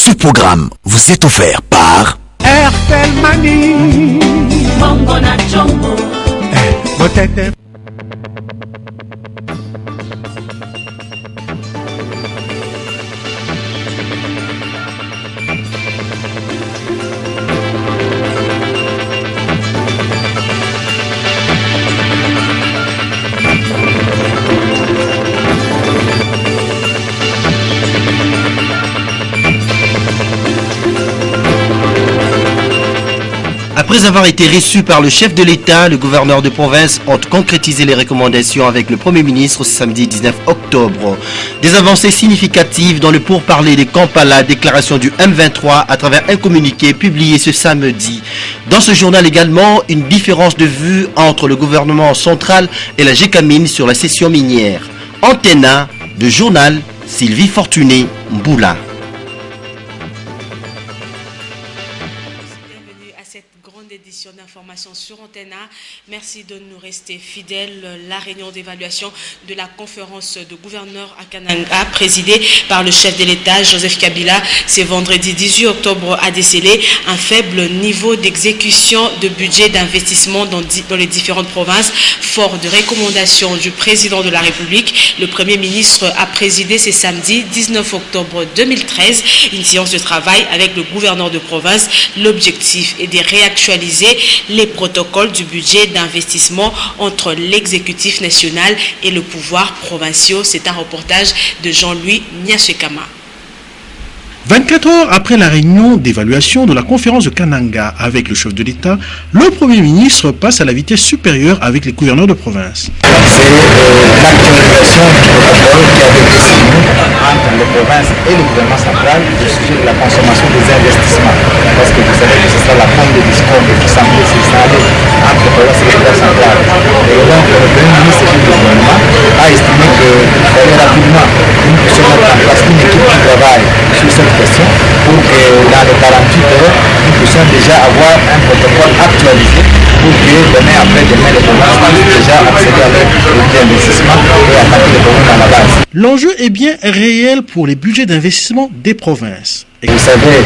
Ce programme vous est offert par RTL Mani. Après avoir été reçu par le chef de l'État, le gouverneur de province ont concrétisé les recommandations avec le Premier ministre ce samedi 19 octobre. Des avancées significatives dans le pourparler de Kampala, déclaration du M23 à travers un communiqué publié ce samedi. Dans ce journal également, une différence de vue entre le gouvernement central et la GECAMINE sur la cession minière. Antenna, de journal, Sylvie Fortuné Mboula. Édition d'information sur Antenna. Merci de nous rester fidèles. La réunion d'évaluation de la conférence de gouverneurs à Kananga, présidée par le chef de l'État, Joseph Kabila, c'est vendredi 18 octobre, a décelé un faible niveau d'exécution de budget d'investissement dans les différentes provinces. Fort de recommandations du président de la République, le Premier ministre a présidé ce samedi 19 octobre 2013 une séance de travail avec le gouverneur de province. L'objectif est de réactualiser les protocoles du budget d'investissement entre l'exécutif national et le pouvoir provincial. C'est un reportage de Jean-Louis Niasekama. 24 heures après la réunion d'évaluation de la conférence de Kananga avec le chef de l'État, le Premier ministre passe à la vitesse supérieure avec les gouverneurs de province. C'est l'actualisation du protocole qui avait été signé entre les provinces et le gouvernement central au sujet de la consommation des investissements. Parce que vous savez que ce sera la fin des discours qui semblait s'installer entre les provinces et le gouvernement central. Et donc le Premier ministre et le gouvernement a estimé qu'il fallait rapidement que nous puissions mettre en place une équipe qui travaille sur cette question pour que dans les 48 heures, nous puissions déjà avoir un protocole actualisé pour que demain les provinces puissent déjà accéder à leur budget d'investissement et attaquer les problèmes à la base. L'enjeu est bien réel pour les budgets d'investissement des provinces. Et vous savez,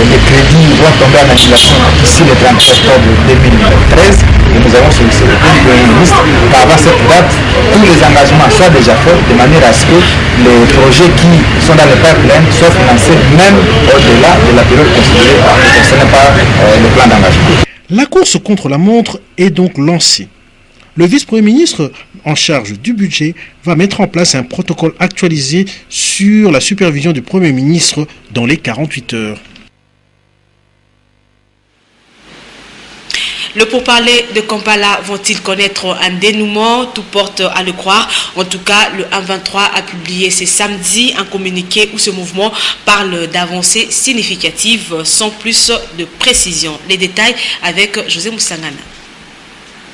les crédits vont tomber en annulation d'ici le 30 octobre 2013 et nous avons sollicité le Premier ministre qu'avant cette date, tous les engagements soient déjà faits de manière à ce que les projets qui sont dans le pipeline soient financés même au-delà de la période considérée par le plan d'engagement. La course contre la montre est donc lancée. Le vice-premier ministre en charge du budget va mettre en place un protocole actualisé sur la supervision du Premier ministre dans les 48 heures. Le pourparler de Kampala vont-ils connaître un dénouement? Tout porte à le croire. En tout cas, le M23 a publié ce samedi un communiqué où ce mouvement parle d'avancées significatives sans plus de précision. Les détails avec José Moussangana.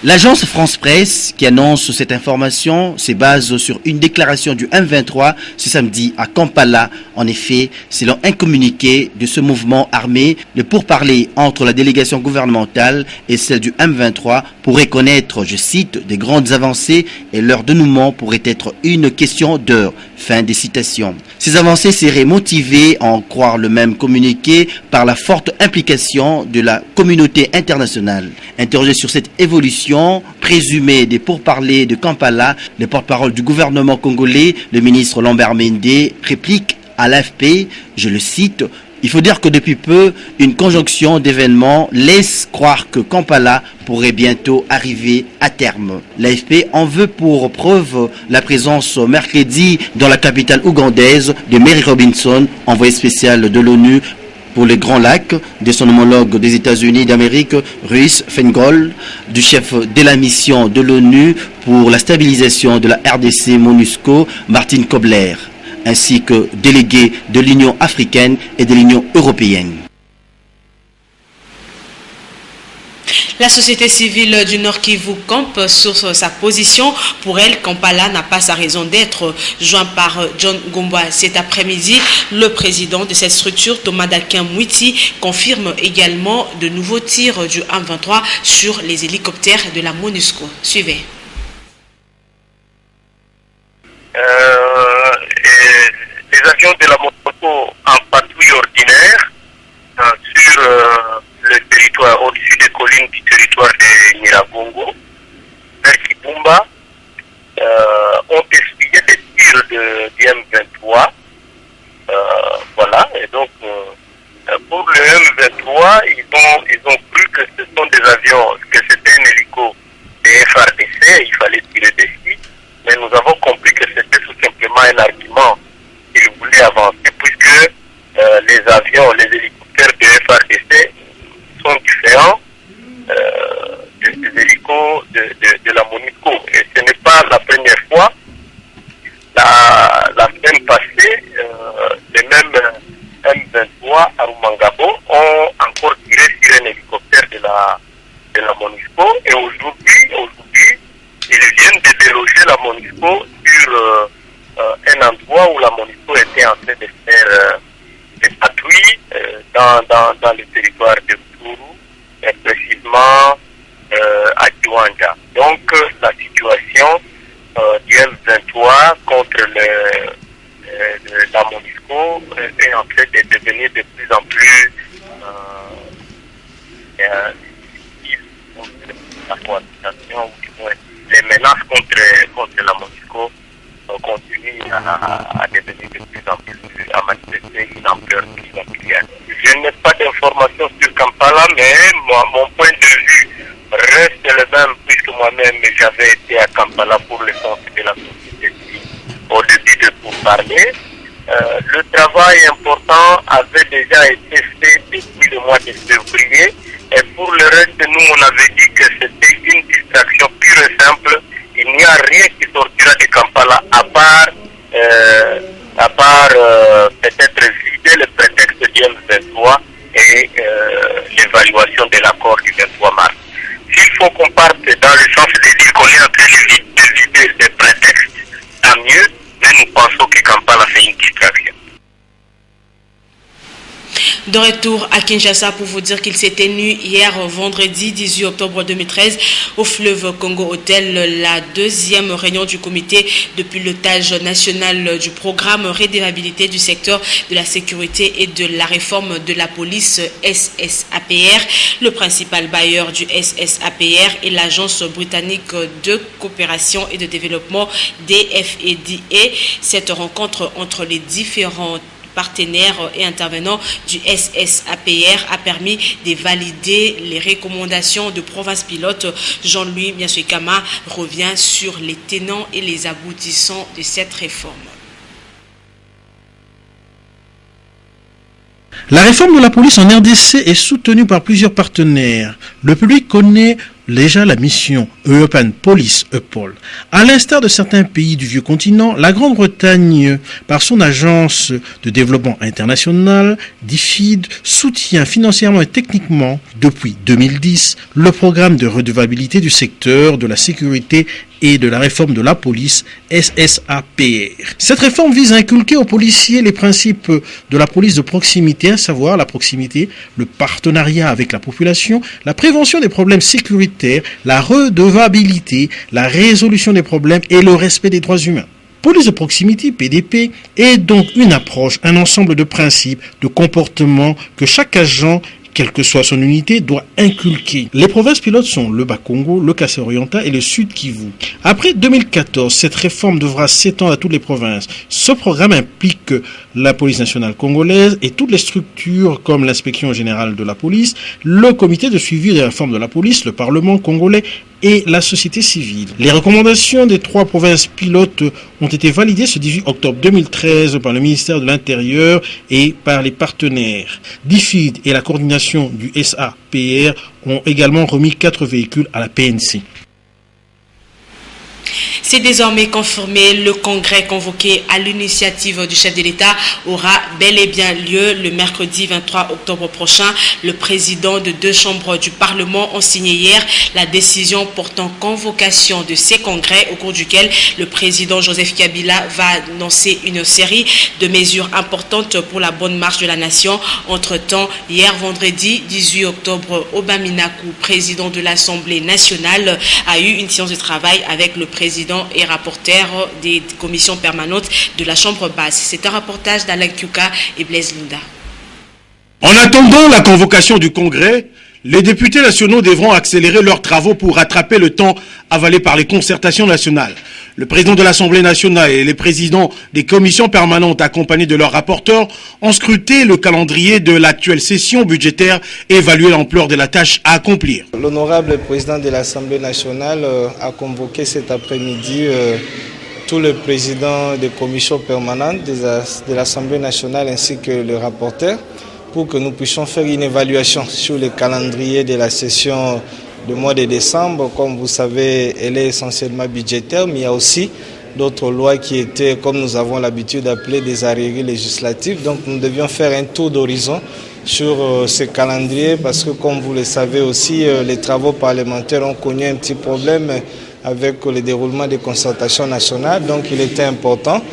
L'agence France Presse qui annonce cette information se base sur une déclaration du M23 ce samedi à Kampala. En effet, selon un communiqué de ce mouvement armé, le pourparler entre la délégation gouvernementale et celle du M23 pourrait connaître, je cite, des grandes avancées et leur dénouement pourrait être une question d'heure. Fin des citations. Ces avancées seraient motivées, à en croire le même communiqué, par la forte implication de la communauté internationale. Interrogé sur cette évolution présumée des pourparlers de Kampala, le porte-parole du gouvernement congolais, le ministre Lambert Mende, réplique à l'AFP, je le cite, « Il faut dire que depuis peu, une conjonction d'événements laisse croire que Kampala pourrait bientôt arriver à terme. » L'AFP en veut pour preuve la présence mercredi dans la capitale ougandaise de Mary Robinson, envoyé spécial de l'ONU pour les Grands Lacs, de son homologue des États-Unis d'Amérique, Ruiz Feingold, du chef de la mission de l'ONU pour la stabilisation de la RDC MONUSCO, Martin Kobler, ainsi que délégués de l'Union africaine et de l'Union européenne. La société civile du Nord Kivu campe sur sa position. Pour elle, Kampala n'a pas sa raison d'être. Joint par John Gomba cet après-midi, le président de cette structure, Thomas Dakin Mwiti, confirme également de nouveaux tirs du M23 sur les hélicoptères de la MONUSCO. Suivez. Les avions de la MONUSCO en particulier pluies ordinaires sur le territoire, au-dessus des collines du territoire de Nyiragongo, vers Kibumba, ont essuyé des tirs de M23. Voilà, et donc pour le M23, ils ont cru que ce sont des avions, que c'était un hélico de FRDC, il fallait tirer dessus, mais nous avons compris que c'était tout simplement un argument qu'ils voulaient avancer, puisque les avions, les hélicoptères de FRDC sont différents des hélicos de la MONUSCO. Et ce n'est pas la première fois. La semaine passée, les mêmes M23 à Rumangabo ont encore tiré sur un hélicoptère de la MONUSCO. Et aujourd'hui, ils viennent de déloger la MONUSCO sur un endroit où la MONUSCO était en train de faire des patrouilles dans le territoire de Tourou, et précisément à Kiwanja. Donc la situation du M23 contre la MONUSCO est en train de devenir de plus en plus la cohabitation, les menaces contre la MONUSCO continuent à devenir de plus en plus, à manifester une ampleur particulière. Je n'ai pas d'informations sur Kampala, mais mon point de vue reste le même, puisque moi-même j'avais été à Kampala pour le compte de la société au début de pourparler. Le travail important avait déjà été fait depuis le mois de février, et pour le reste, nous on avait dit que c'était une distraction pure et simple. Il n'y a rien qui sortira de Kampala à part peut-être vider le prétexte du M23 et l'évaluation de l'accord du 23 mars. S'il faut qu'on parte dans le sens de dire qu'on est en train de vider des prétextes, tant mieux, mais nous pensons que Kampala fait une distraction. De retour à Kinshasa pour vous dire qu'il s'est tenu hier vendredi 18 octobre 2013 au fleuve Congo Hôtel la deuxième réunion du comité de pilotage national du programme redevabilité du secteur de la sécurité et de la réforme de la police SSAPR. Le principal bailleur du SSAPR est l'agence britannique de coopération et de développement DFID. Cette rencontre entre les différents partenaires et intervenants du SSAPR a permis de valider les recommandations de province pilote. Jean-Louis Miaswekama revient sur les tenants et les aboutissants de cette réforme. La réforme de la police en RDC est soutenue par plusieurs partenaires. Le public connaît déjà la mission European Police EUPOL. À l'instar de certains pays du vieux continent, la Grande-Bretagne, par son agence de développement international, DFID, soutient financièrement et techniquement, depuis 2010, le programme de redevabilité du secteur de la sécurité et de la réforme de la police SSAPR. Cette réforme vise à inculquer aux policiers les principes de la police de proximité, à savoir la proximité, le partenariat avec la population, la prévention des problèmes sécuritaires, la redevabilité, la résolution des problèmes et le respect des droits humains. Police de proximité, PDP, est donc une approche, un ensemble de principes, de comportements que chaque agent, quelle que soit son unité, doit inculquer. Les provinces pilotes sont le Bas-Congo, le Kassai-Oriental et le Sud-Kivu. Après 2014, cette réforme devra s'étendre à toutes les provinces. Ce programme implique la police nationale congolaise et toutes les structures comme l'inspection générale de la police, le comité de suivi de la réforme de la police, le Parlement congolais et la société civile. Les recommandations des 3 provinces pilotes ont été validées ce 18 octobre 2013 par le ministère de l'Intérieur et par les partenaires. DFID et la coordination du SAPR ont également remis 4 véhicules à la PNC. C'est désormais confirmé, le congrès convoqué à l'initiative du chef de l'État aura bel et bien lieu le mercredi 23 octobre prochain. Le président de 2 chambres du Parlement ont signé hier la décision portant convocation de ces congrès, au cours duquel le président Joseph Kabila va annoncer une série de mesures importantes pour la bonne marche de la nation. Entre-temps, hier vendredi 18 octobre, Obaminaku, président de l'Assemblée nationale, a eu une séance de travail avec le président et rapporteur des commissions permanentes de la Chambre basse. C'est un reportage d'Alain Kyuka et Blaise Linda. En attendant la convocation du Congrès, les députés nationaux devront accélérer leurs travaux pour rattraper le temps avalé par les concertations nationales. Le président de l'Assemblée nationale et les présidents des commissions permanentes accompagnés de leurs rapporteurs ont scruté le calendrier de l'actuelle session budgétaire et évalué l'ampleur de la tâche à accomplir. L'honorable président de l'Assemblée nationale a convoqué cet après-midi tous les présidents des commissions permanentes de l'Assemblée nationale ainsi que le rapporteur pour que nous puissions faire une évaluation sur le calendrier de la session du mois de décembre. Comme vous savez, elle est essentiellement budgétaire, mais il y a aussi d'autres lois qui étaient, comme nous avons l'habitude d'appeler, des arriérés législatifs. Donc nous devions faire un tour d'horizon sur ce calendrier parce que, comme vous le savez aussi, les travaux parlementaires ont connu un petit problème avec le déroulement des concertations nationales. Donc il était important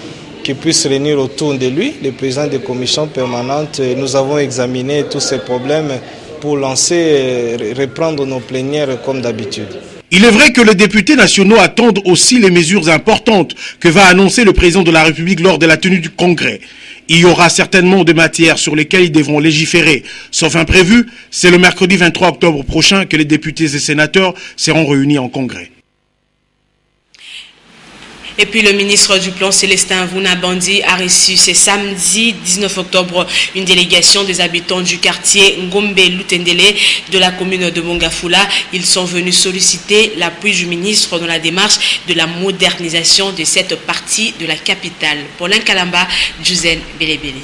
qui puisse réunir autour de lui les présidents des commissions permanentes. Nous avons examiné tous ces problèmes pour reprendre nos plénières comme d'habitude. Il est vrai que les députés nationaux attendent aussi les mesures importantes que va annoncer le président de la République lors de la tenue du Congrès. Il y aura certainement des matières sur lesquelles ils devront légiférer. Sauf imprévu, c'est le mercredi 23 octobre prochain que les députés et sénateurs seront réunis en Congrès. Et puis le ministre du Plan, Célestin Vouna-Bandi, a reçu ce samedi 19 octobre une délégation des habitants du quartier Ngombe-Lutendele de la commune de Mongafula. Ils sont venus solliciter l'appui du ministre dans la démarche de la modernisation de cette partie de la capitale. Paulin Kalamba, Juzen Belebele.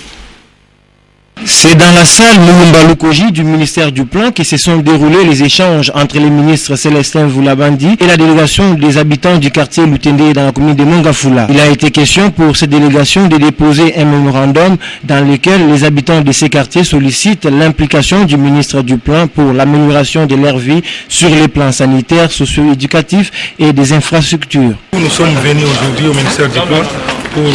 C'est dans la salle Mulumba Lukoji du ministère du Plan que se sont déroulés les échanges entre les ministres Célestin Voula-Bandi et la délégation des habitants du quartier Lutendele dans la commune de Mongafula. Il a été question pour cette délégation de déposer un mémorandum dans lequel les habitants de ces quartiers sollicitent l'implication du ministre du Plan pour l'amélioration de leur vie sur les plans sanitaires, socio-éducatifs et des infrastructures. Nous sommes venus aujourd'hui au ministère du Plan pour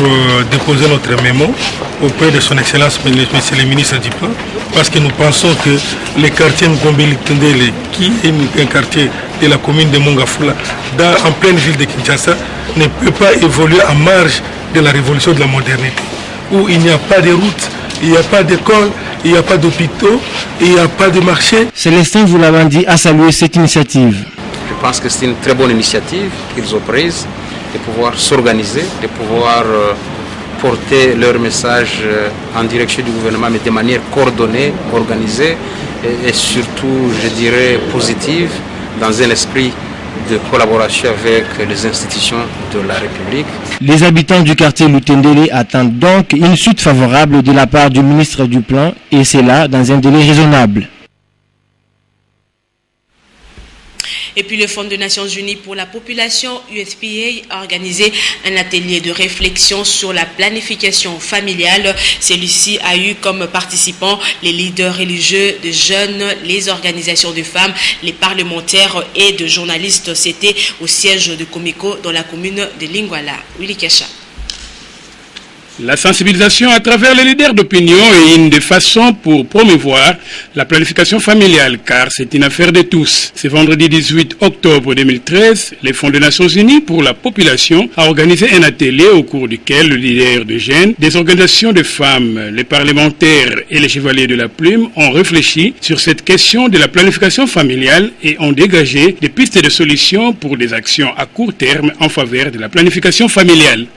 déposer notre mémo auprès de son Excellence, Monsieur le ministre du Plan, parce que nous pensons que le quartier Ngombe-Lutendele, qui est un quartier de la commune de Mongafula, en pleine ville de Kinshasa, ne peut pas évoluer en marge de la révolution de la modernité, où il n'y a pas de route, il n'y a pas d'école, il n'y a pas d'hôpitaux, il n'y a pas de marché. Célestin Voula-Bandi a salué cette initiative. Je pense que c'est une très bonne initiative qu'ils ont prise, de pouvoir s'organiser, de pouvoir porter leur message en direction du gouvernement, mais de manière coordonnée, organisée et surtout, je dirais, positive, dans un esprit de collaboration avec les institutions de la République. Les habitants du quartier Lutendele attendent donc une suite favorable de la part du ministre du Plan, et c'est là dans un délai raisonnable. Et puis le Fonds des Nations Unies pour la population, USPA, a organisé un atelier de réflexion sur la planification familiale. Celui-ci a eu comme participants les leaders religieux, de jeunes, les organisations de femmes, les parlementaires et de journalistes. C'était au siège de Komiko dans la commune de Lingwala. Willy Kesha. La sensibilisation à travers les leaders d'opinion est une des façons pour promouvoir la planification familiale, car c'est une affaire de tous. Ce vendredi 18 octobre 2013, le Fonds des Nations Unies pour la population a organisé un atelier au cours duquel le leader de jeunes, des organisations de femmes, les parlementaires et les chevaliers de la plume ont réfléchi sur cette question de la planification familiale et ont dégagé des pistes de solutions pour des actions à court terme en faveur de la planification familiale.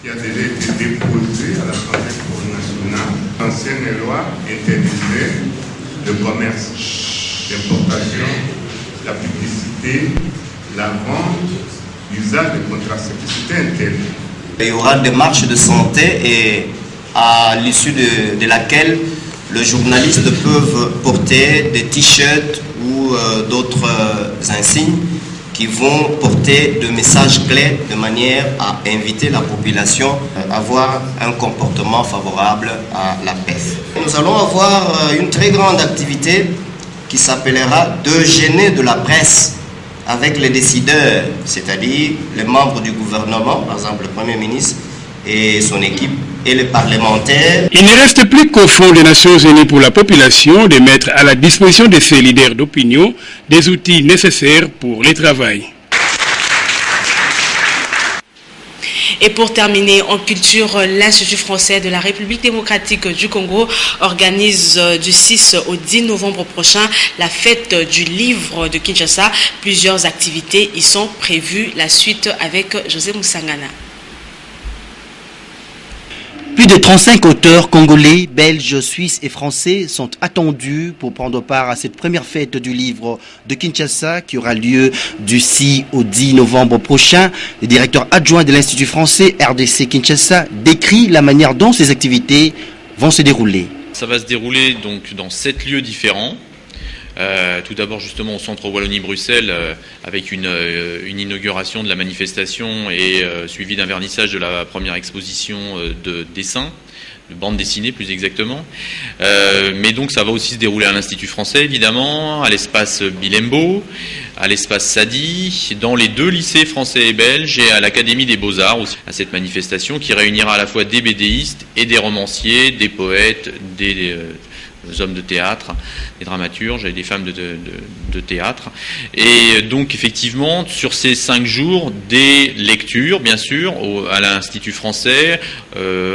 Qui a déjà été déposée à l'Assemblée nationale. L'ancienne loi interdisait le commerce, l'importation, la publicité, la vente, l'usage de contraceptifs interdits. Il y aura des marches de santé et à l'issue de laquelle les journalistes peuvent porter des t-shirts ou d'autres insignes qui vont porter des messages clés de manière à inviter la population à avoir un comportement favorable à la paix. Nous allons avoir une très grande activité qui s'appellera « Déjeuner de la presse » avec les décideurs, c'est-à-dire les membres du gouvernement, par exemple le Premier ministre et son équipe, et les parlementaires. Il ne reste plus qu'au Fonds des Nations Unies pour la population de mettre à la disposition de ces leaders d'opinion des outils nécessaires pour le travail. Et pour terminer, en culture, l'Institut français de la République démocratique du Congo organise du 6 au 10 novembre prochain la fête du livre de Kinshasa. Plusieurs activités y sont prévues. La suite avec José Moussangana. Plus de 35 auteurs congolais, belges, suisses et français sont attendus pour prendre part à cette première fête du livre de Kinshasa qui aura lieu du 6 au 10 novembre prochain. Le directeur adjoint de l'Institut français RDC Kinshasa décrit la manière dont ces activités vont se dérouler. Ça va se dérouler donc dans 7 lieux différents. Tout d'abord justement au centre Wallonie-Bruxelles avec une inauguration de la manifestation et suivi d'un vernissage de la première exposition de dessins, de bande dessinée plus exactement. Mais donc ça va aussi se dérouler à l'Institut français évidemment, à l'espace Bilembo, à l'espace Sadi, dans les 2 lycées français et belges et à l'Académie des Beaux-Arts aussi, à cette manifestation qui réunira à la fois des BDistes et des romanciers, des poètes, des hommes de théâtre, des dramaturges et des femmes de théâtre. Et donc effectivement, sur ces 5 jours, des lectures, bien sûr, à l'Institut français,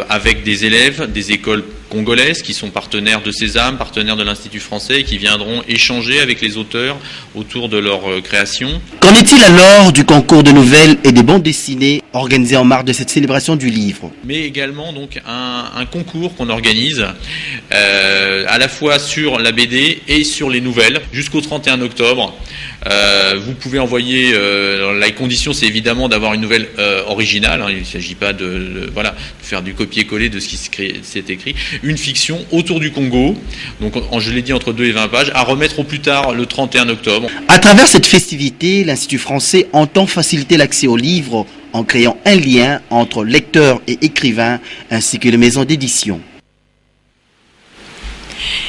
avec des élèves des écoles congolaises qui sont partenaires de Sésame, partenaires de l'Institut français et qui viendront échanger avec les auteurs autour de leur création. Qu'en est-il alors du concours de nouvelles et des bandes dessinées organisé en marge de cette célébration du livre? Mais également donc un concours qu'on organise à la fois sur la BD et sur les nouvelles jusqu'au 31 octobre. Vous pouvez envoyer, la condition c'est évidemment d'avoir une nouvelle originale, hein, il ne s'agit pas de faire du copier-coller de ce qui s'est écrit, une fiction autour du Congo, donc je l'ai dit entre 2 et 20 pages, à remettre au plus tard le 31 octobre. À travers cette festivité, l'Institut français entend faciliter l'accès aux livres en créant un lien entre lecteurs et écrivains ainsi que les maisons d'édition.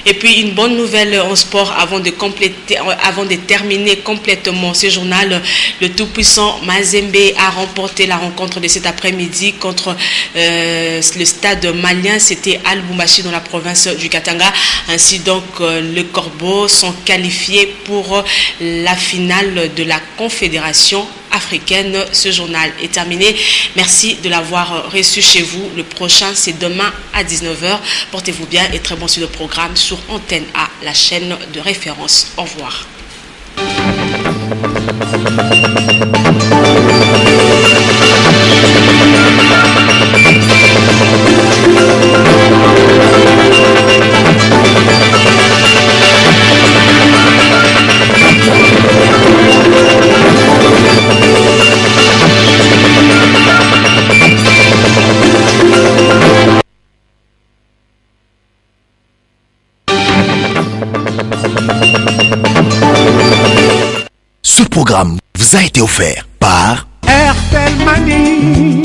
Et puis une bonne nouvelle en sport avant de terminer complètement ce journal. Le tout-puissant Mazembe a remporté la rencontre de cet après-midi contre le stade malien. C'était à Lubumbashi dans la province du Katanga. Ainsi donc les Corbeaux sont qualifiés pour la finale de la Confédération africaine. Ce journal est terminé. Merci de l'avoir reçu chez vous. Le prochain, c'est demain à 19h. Portez-vous bien et très bon sur le programme sur Antenne A, la chaîne de référence. Au revoir. Ce programme vous a été offert par RTL Mani.